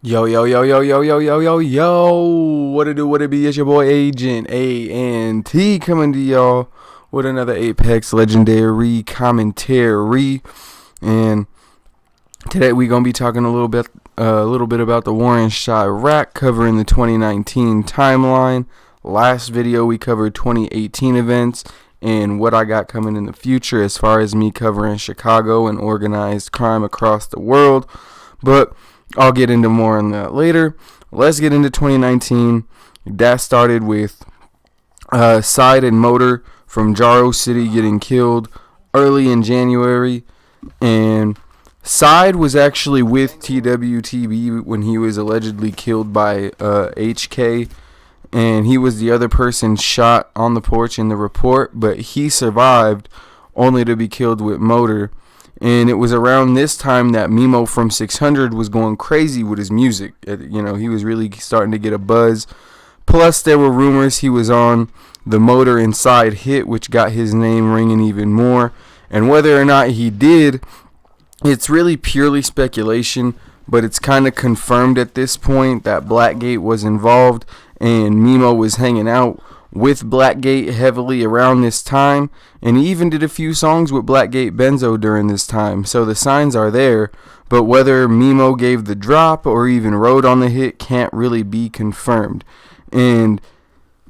Yo, yo, yo, yo, yo, yo, yo, yo, yo. What it do, what it be? It's your boy Agent A&T coming to y'all with another Apex Legendary commentary. And today we gonna be talking a little bit about the war in Chiraq, covering the 2019 timeline. Last video we covered 2018 events and what I got coming in the future as far as me covering Chicago and organized crime across the world. But I'll get into more on that later. Let's get into 2019. That started with Side and Motor from Jaro City getting killed early in January. And Side was actually with TWTB when he was allegedly killed by HK. And he was the other person shot on the porch in the report, but he survived only to be killed with Motor. And it was around this time that Mimo from 600 was going crazy with his music. You know, he was really starting to get a buzz. Plus, there were rumors he was on the Motor Inside hit, which got his name ringing even more. And whether or not he did, it's really purely speculation, but it's kind of confirmed at this point that Blackgate was involved and Mimo was hanging out with Blackgate heavily around this time, and he even did a few songs with Blackgate Benzo during this time, so the signs are there, but whether Mimo gave the drop or even wrote on the hit can't really be confirmed. And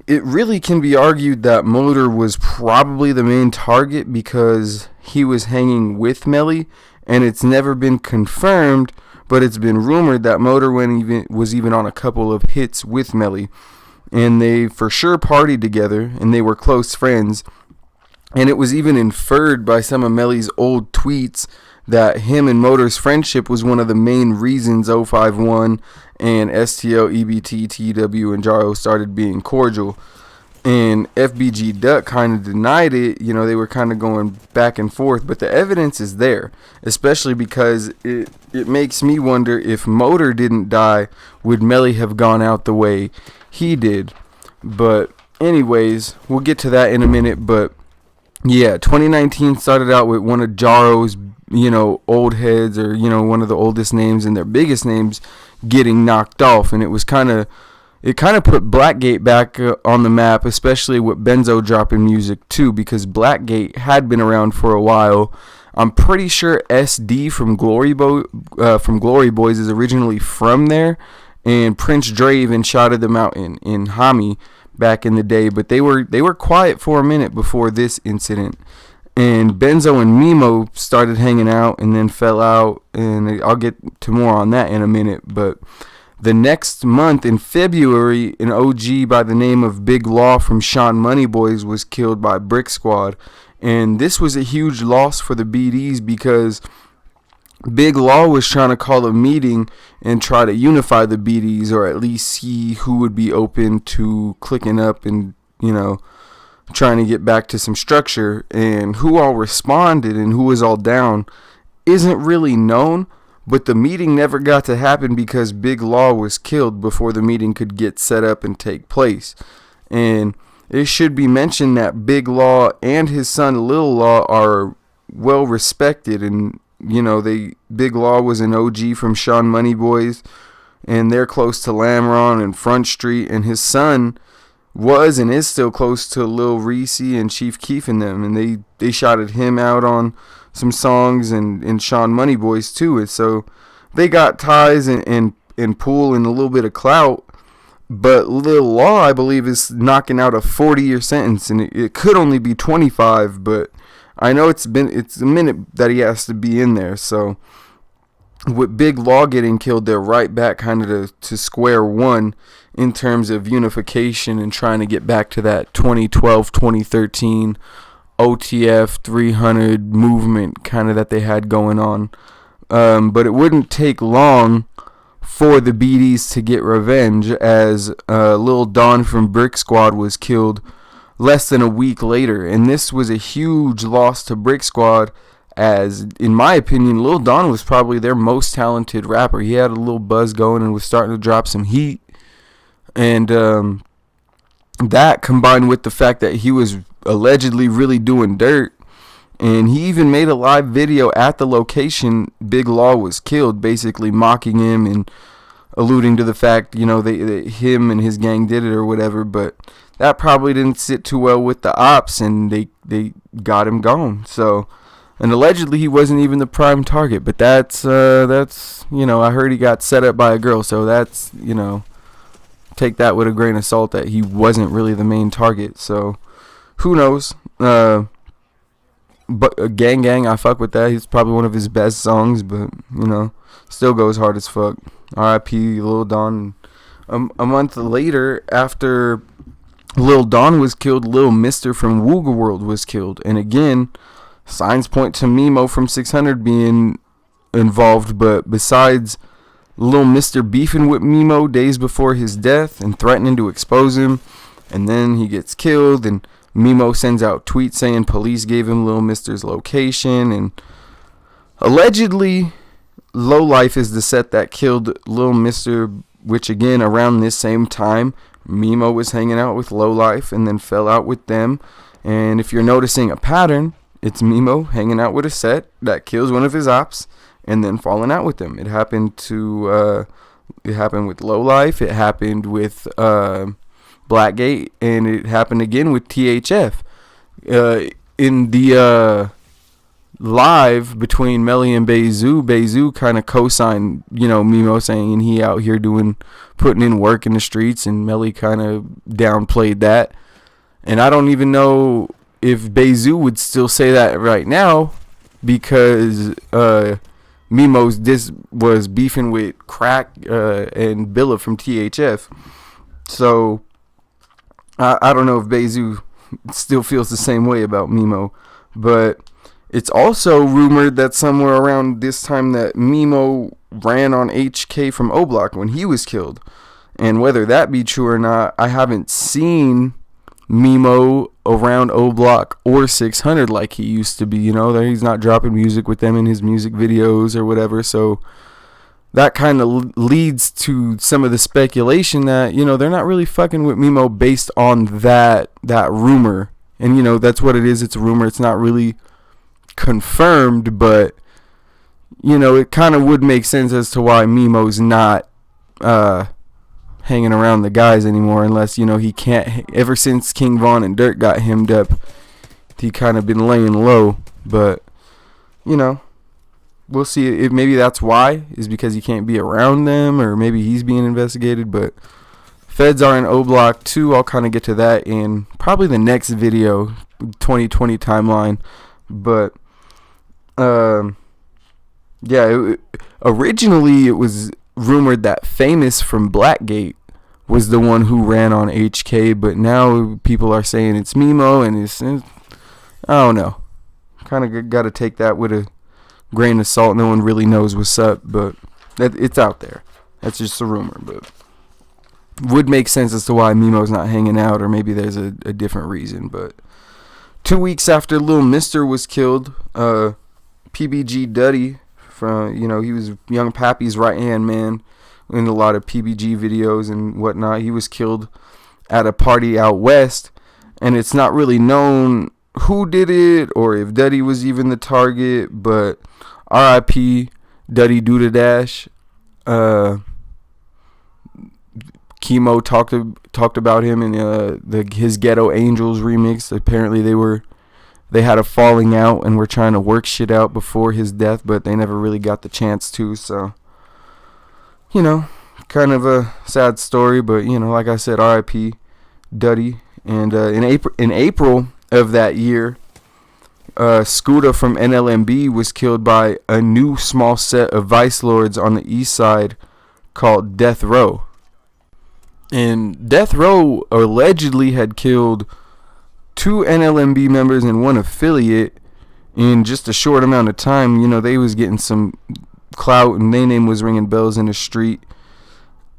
it really can be argued that Motor was probably the main target because he was hanging with Melly, and it's never been confirmed, but it's been rumored that Motor was even on a couple of hits with Melly. And they for sure partied together, and they were close friends. And it was even inferred by some of Melly's old tweets that him and Motor's friendship was one of the main reasons 051 and STL, EBT, TW, and Jaro started being cordial. And FBG Duck kind of denied it. You know, they were kind of going back and forth, but the evidence is there, especially because it makes me wonder if Motor didn't die, would Melly have gone out the way he did? But anyways, we'll get to that in a minute. But yeah, 2019 started out with one of Jaro's, old heads, or, one of the oldest names and their biggest names getting knocked off. And it kind of put Blackgate back on the map, especially with Benzo dropping music too, because Blackgate had been around for a while. I'm pretty sure SD from Glory Boys is originally from there, and Prince Dre even shouted them out in Hami back in the day, but they were quiet for a minute before this incident. And Benzo and Mimo started hanging out and then fell out, and I'll get to more on that in a minute. But the next month, in February, an OG by the name of Big Law from Sean Money Boys was killed by Brick Squad. And this was a huge loss for the BDs because Big Law was trying to call a meeting and try to unify the BDs, or at least see who would be open to clicking up and, trying to get back to some structure. And who all responded and who was all down isn't really known. But the meeting never got to happen because Big Law was killed before the meeting could get set up and take place. And it should be mentioned that Big Law and his son Lil Law are well respected. And, Big Law was an OG from Sean Money Boys, and they're close to Lamron and Front Street. And his son was and is still close to Lil Reese and Chief Keef and them. And they shouted him out on some songs, and Sean Money Boys too. And so they got ties and pull and a little bit of clout. But Lil Law, I believe, is knocking out a 40-year sentence, and it could only be 25. But I know it's a minute that he has to be in there. So with Big Law getting killed, they're right back kind of to square one in terms of unification and trying to get back to that 2012-2013 OTF 300 movement kind of that they had going on. But it wouldn't take long for the BDs to get revenge, as Lil Don from Brick Squad was killed less than a week later. And this was a huge loss to Brick Squad, as in my opinion, Lil Don was probably their most talented rapper. He had a little buzz going and was starting to drop some heat. And that combined with the fact that he was allegedly really doing dirt, and he even made a live video at the location Big Law was killed, basically mocking him and alluding to the fact, that him and his gang did it or whatever, but that probably didn't sit too well with the ops, and they got him gone. So, and allegedly he wasn't even the prime target, but that's I heard he got set up by a girl, so that's, take that with a grain of salt that he wasn't really the main target. So, who knows? But Gang, I fuck with that. He's probably one of his best songs, but still goes hard as fuck. R.I.P. Lil Don. A month later, after Lil Don was killed, Lil Mister from Wooga World was killed, and again, signs point to Mimo from 600 being involved. But besides Lil Mister beefing with Mimo days before his death and threatening to expose him, and then he gets killed, and Mimo sends out tweets saying police gave him Lil Mister's location, and allegedly Low Life is the set that killed Lil Mister, which again, around this same time, Mimo was hanging out with Low Life and then fell out with them. And if you're noticing a pattern, it's Mimo hanging out with a set that kills one of his ops and then falling out with them. It happened with Low Life, it happened with Blackgate, and it happened again with THF. In the live between Melly and Bezu kind of co-signed, Mimo, saying he out here putting in work in the streets, and Melly kind of downplayed that. And I don't even know if Bezu would still say that right now, because Mimo's was beefing with Crack and Billa from THF. So I don't know if Bezu still feels the same way about Mimo, but it's also rumored that somewhere around this time that Mimo ran on HK from O Block when he was killed. And whether that be true or not, I haven't seen Mimo around O Block or 600 like he used to be. He's not dropping music with them in his music videos or whatever, so that kind of leads to some of the speculation that, they're not really fucking with Mimo based on that rumor. And, that's what it is. It's a rumor. It's not really confirmed, but, it kind of would make sense as to why Mimo's not hanging around the guys anymore, unless, he can't. Ever since King Von and Dirt got hemmed up, he kind of been laying low. But, we'll see if maybe that's why, is because he can't be around them, or maybe he's being investigated. But feds are in O Block too. I'll kind of get to that in probably the next video, 2020 timeline. But originally it was rumored that Famous from Blackgate was the one who ran on HK, but now people are saying it's Mimo, and it's I don't know. Kind of got to take that with a grain of salt. No one really knows what's up, but it's out there. That's just a rumor, but would make sense as to why Mimo's not hanging out, or maybe there's a different reason. But 2 weeks after Lil Mister was killed, PBG Duddy, from he was Young Pappy's right hand man in a lot of PBG videos and whatnot. He was killed at a party out west, and it's not really known who did it or if Duddy was even the target, but R.I.P. Duddy Dash. Chemo talked about him in his Ghetto Angels remix. Apparently they had a falling out and were trying to work shit out before his death, but they never really got the chance to. So, kind of a sad story, but like I said, R.I.P. Duddy. And in April of that year, Scooter from NLMB was killed by a new small set of vice lords on the east side called Death Row. And Death Row allegedly had killed 2 NLMB members and 1 affiliate in just a short amount of time. They was getting some clout, and their name was ringing bells in the street.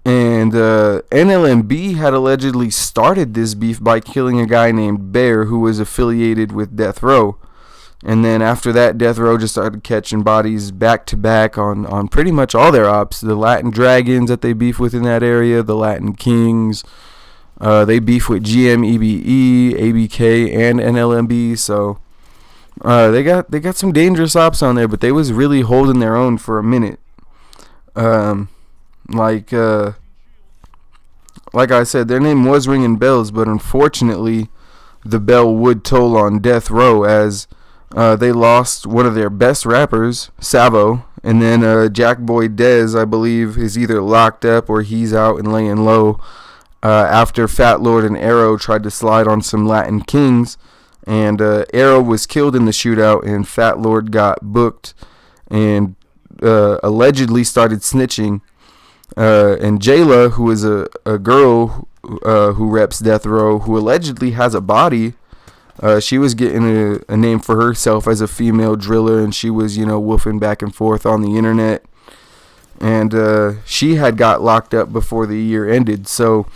And NLMB had allegedly started this beef by killing a guy named Bear, who was affiliated with Death Row. And then after that, Death Row just started catching bodies back to back on pretty much all their ops. The Latin Dragons that they beef with in that area, the Latin Kings. They beef with GMEBE, ABK, and NLMB. So they got some dangerous ops on there, but they was really holding their own for a minute. Like like I said, their name was ringing bells, but unfortunately, the bell would toll on death row as they lost one of their best rappers, Savo, and then Jack Boy Dez, I believe, is either locked up or he's out and laying low after Fat Lord and Arrow tried to slide on some Latin Kings, and Arrow was killed in the shootout, and Fat Lord got booked and allegedly started snitching. And Jayla, who is a girl who reps Death Row, who allegedly has a body, she was getting a name for herself as a female driller, and she was, woofing back and forth on the internet. And she had got locked up before the year ended. So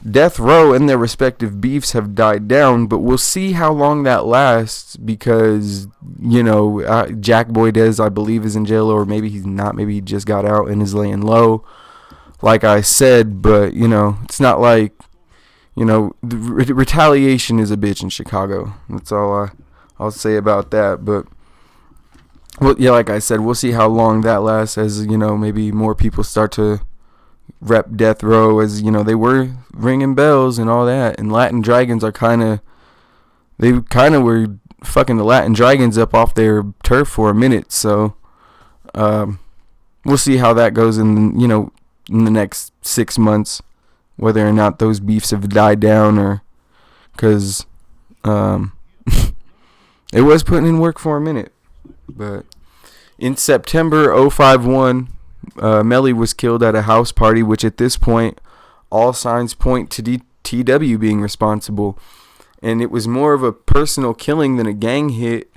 Death Row and their respective beefs have died down, but we'll see how long that lasts because, Jack Boy Dez, I believe, is in jail, or maybe he's not. Maybe he just got out and is laying low, like I said. But, it's not like, the retaliation is a bitch in Chicago. That's all I'll say about that. But, well, yeah, like I said, we'll see how long that lasts as, maybe more people start to rep Death Row, as they were ringing bells and all that, and Latin Dragons are they were fucking the Latin Dragons up off their turf for a minute. So we'll see how that goes in the next 6 months, whether or not those beefs have died down, or because it was putting in work for a minute. But in September 051, Melly was killed at a house party, which at this point, all signs point to TW being responsible. And it was more of a personal killing than a gang hit.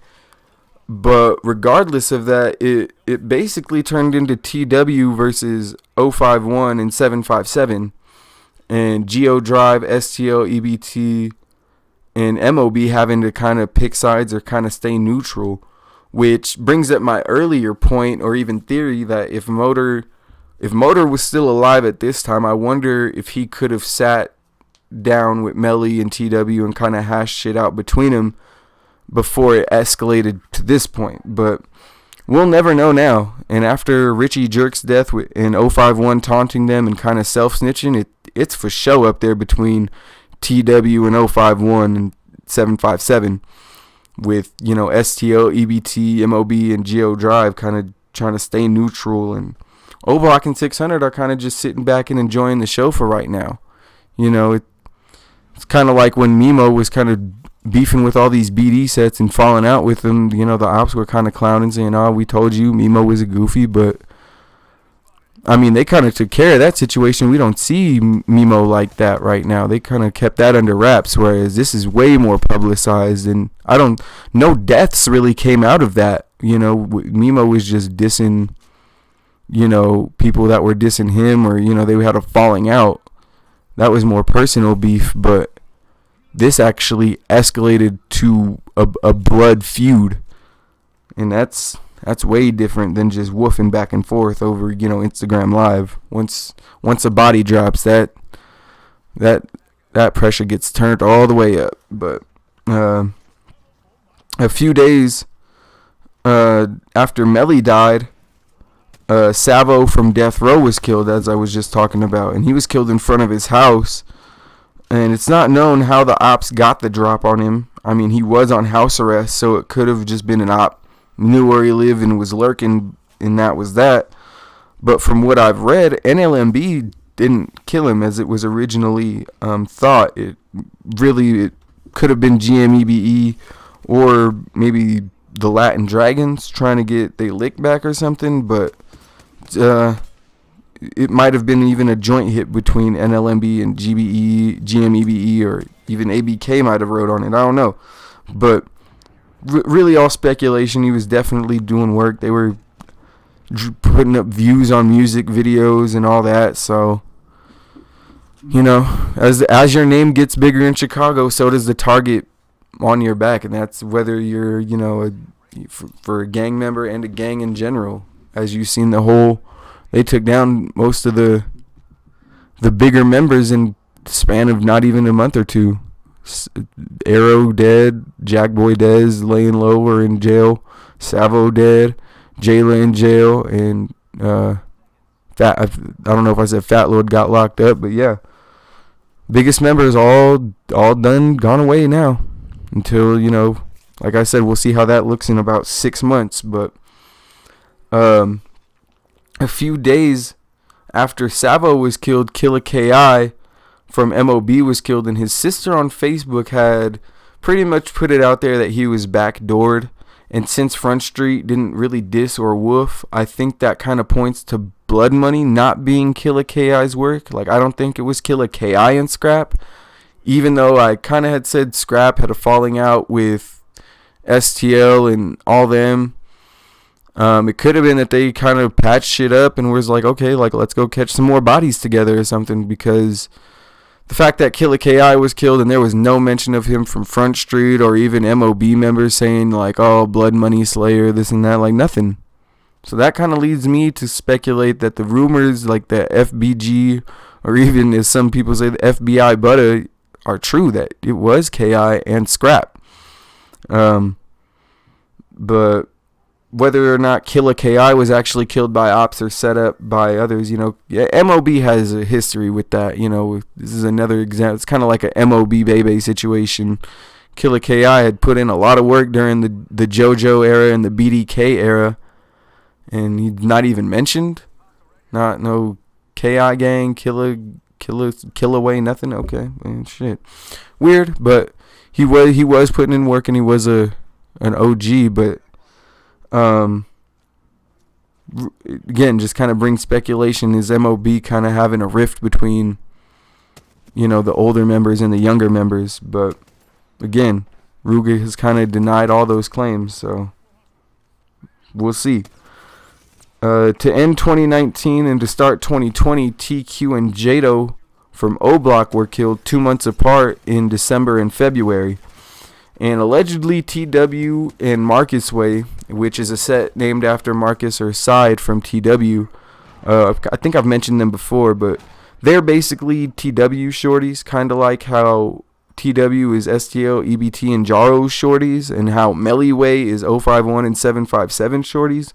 But regardless of that, it basically turned into TW versus 051 and 757. And Geo Drive, STL, EBT, and MOB having to kind of pick sides or kind of stay neutral. Which brings up my earlier point, or even theory, that if Motor was still alive at this time, I wonder if he could have sat down with Melly and TW and kind of hashed shit out between them before it escalated to this point. But we'll never know now. And after Richie Jerk's death in 051 taunting them and kind of self-snitching, it's for show up there between TW and 051 and 757. With, STO, EBT, MOB, and Geo Drive kind of trying to stay neutral. And O-Block and 600 are kind of just sitting back and enjoying the show for right now. It's kind of like when Mimo was kind of beefing with all these BD sets and falling out with them. The ops were kind of clowning, saying, "Oh, we told you Mimo was a goofy." But, I mean, they kind of took care of that situation. We don't see Mimo like that right now. They kind of kept that under wraps, whereas this is way more publicized. And no deaths really came out of that. Mimo was just dissing, people that were dissing him, or, they had a falling out. That was more personal beef, but this actually escalated to a blood feud. And that's way different than just woofing back and forth over, Instagram Live. Once a body drops, that pressure gets turned all the way up. But a few days after Melly died, Savo from Death Row was killed, as I was just talking about, and he was killed in front of his house. And it's not known how the ops got the drop on him. I mean, he was on house arrest, so it could have just been an op knew where he lived and was lurking, and that was that. But from what I've read, NLMB didn't kill him as it was originally thought. It could have been GMEBE or maybe the Latin Dragons trying to get they lick back or something, but it might have been even a joint hit between NLMB and GMEBE, or even ABK might have wrote on it. I don't know. But really all speculation. He was definitely doing work. They were putting up views on music videos and all that. So, as your name gets bigger in Chicago, so does the target on your back. And that's whether you're, for a gang member and a gang in general. As you've seen they took down most of the bigger members in the span of not even a month or two. Arrow dead, Jack Boy Dez laying low or in jail, Savo dead, Jayla in jail, and I don't know if I said Fat Lord got locked up, but yeah, biggest members all done, gone away now. Until, you know, like I said, we'll see how that looks in about 6 months. But a few days after Savo was killed, Killer KI from MOB was killed, and his sister on Facebook had pretty much put it out there that he was backdoored. And since Front Street didn't really diss or woof, I think that kind of points to Blood Money not being Killer KI's work. Like, I don't think it was Killer KI and Scrap, even though I kind of had said Scrap had a falling out with STL and all them. It could have been that they kind of patched shit up and was like, okay, like, let's go catch some more bodies together or something, because the fact that Killer KI was killed and there was no mention of him from Front Street or even MOB members saying like, oh, Blood Money Slayer, this and that, like nothing. So that kind of leads me to speculate that the rumors, like the FBG, or even as some people say, the FBI butter, are true, that it was KI and Scrap. But whether or not Killer KI was actually killed by ops or set up by others, you know, yeah, MOB has a history with that. You know, this is another example. It's kind of like a MOB Bebe situation. Killer KI had put in a lot of work during the JoJo era and the BDK era, and he's not even mentioned. No KI gang, Killer Away, nothing. Okay, man, shit, weird. But he was putting in work, and he was an OG. But again, just kind of brings speculation. Is MOB kind of having a rift between, you know, the older members and the younger members? But again, Ruger has kind of denied all those claims, so we'll see. To end 2019 and to start 2020, TQ and Jado from O Block were killed 2 months apart in December and February. And allegedly TW and Marcus Way, which is a set named after Marcus or Side from TW. I think I've mentioned them before, but they're basically TW shorties, kind of like how TW is STL, EBT, and Jaro's shorties, and how Melly Way is 051 and 757 shorties.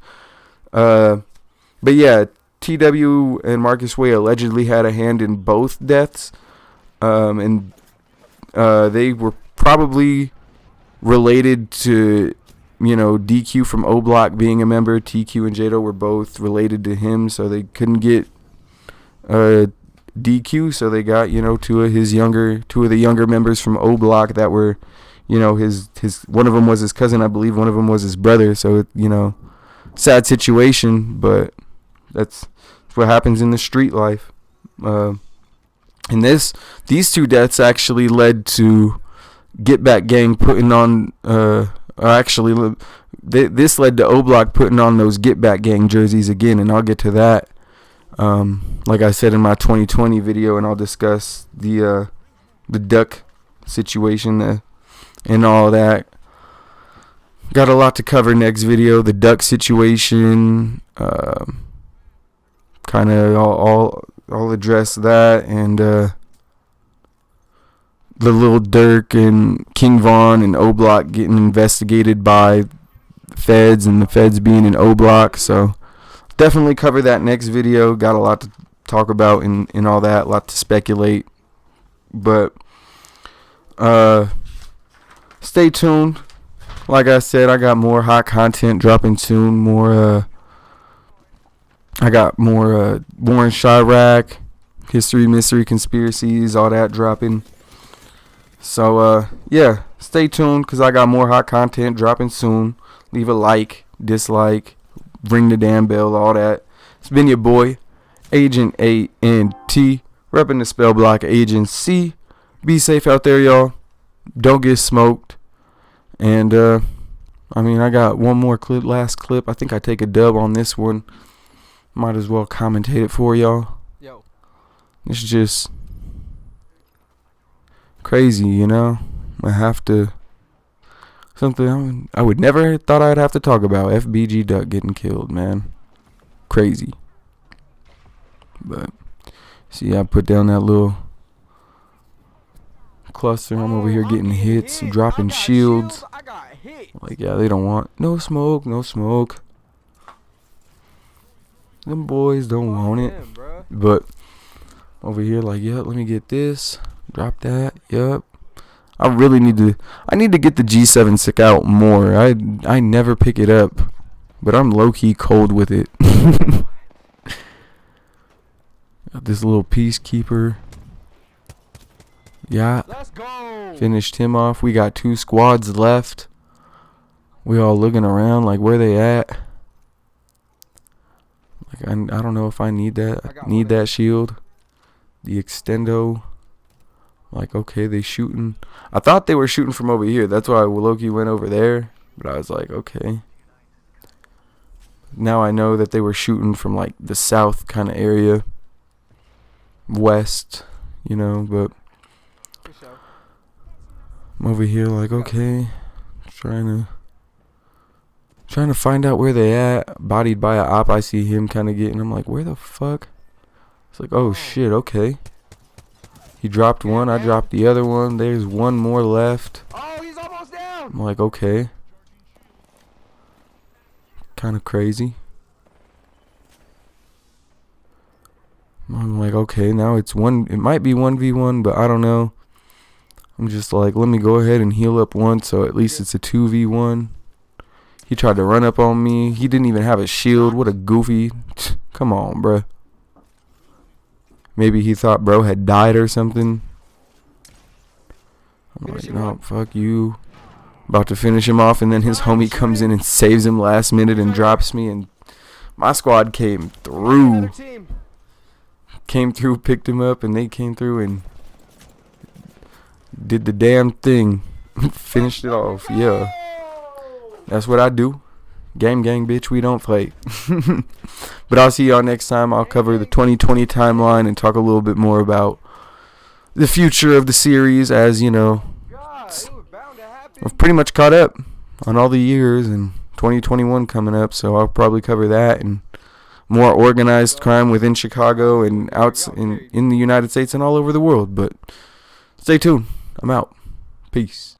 But yeah, TW and Marcus Way allegedly had a hand in both deaths, and they were probably related to, you know, DQ from O Block being a member. TQ and Jado were both related to him, so they couldn't get DQ, so they got, you know, two of the younger members from O Block that were, you know, his one of them was his cousin, I believe, one of them was his brother. So, you know, sad situation, but that's what happens in the street life. And these two deaths actually led to Get Back Gang putting on, this led to O Block putting on those Get Back Gang jerseys again, and I'll get to that. Like I said in my 2020 video, and I'll discuss the duck situation and all that. Got a lot to cover next video. The duck situation, kind of I'll address that, and the Lil Durk and King Von and O Block getting investigated by the feds, and the feds being in O Block. So definitely cover that next video. Got a lot to talk about and all that, a lot to speculate. But stay tuned. Like I said, I got more hot content dropping soon. I got more Warren Chiraq, history, mystery, conspiracies, all that dropping. So yeah, stay tuned, because I got more hot content dropping soon. Leave a like, dislike, ring the damn bell, all that. It's been your boy, Agent ANT, repping the Spell Block Agency. Be safe out there, y'all. Don't get smoked. And I got one more last clip. I think I take a dub on this one. Might as well commentate it for y'all. Yo. It's just crazy, you know. I have to, something I would never thought I'd have to talk about. FBG Duck getting killed, man. Crazy. But see, I put down that little cluster. I'm over here getting hits, dropping shields. Like, yeah, they don't want no smoke. Them boys don't want it. But over here, like, yep, let me get this. Drop that. Yep. I need to get the G7 stick out more. I never pick it up. But I'm low-key cold with it. Got this little peacekeeper. Yeah. Let's go. Finished him off. We got 2 squads left. We all looking around like where they at. Like I don't know if I need that. I need that shield. The extendo. Like, okay, they shooting. I thought they were shooting from over here. That's why Loki went over there. But I was like, okay. Now I know that they were shooting from like the south kind of area. West, you know, but I'm over here like, okay. Trying to find out where they at. Bodied by a op. I see him kind of getting. I'm like, where the fuck? It's like, oh shit, okay. He dropped one. I dropped the other one. There's one more left. Oh, he's almost down. I'm like, okay. Kind of crazy. I'm like, okay, now it's one. It might be 1v1, but I don't know. I'm just like, let me go ahead and heal up once, so at least it's a 2v1. He tried to run up on me. He didn't even have a shield. What a goofy. Come on, bruh. Maybe he thought bro had died or something. I'm like, no, fuck you. About to finish him off, and then his homie comes in and saves him last minute and drops me, and my squad came through. Picked him up, and they came through and did the damn thing. Finished it off, yeah. That's what I do. Gang, bitch, we don't fight. But I'll see y'all next time. I'll cover the 2020 timeline and talk a little bit more about the future of the series, as you know. I've pretty much caught up on all the years, and 2021 coming up, so I'll probably cover that and more organized crime within Chicago and in the United States and all over the world. But stay tuned. I'm out. Peace.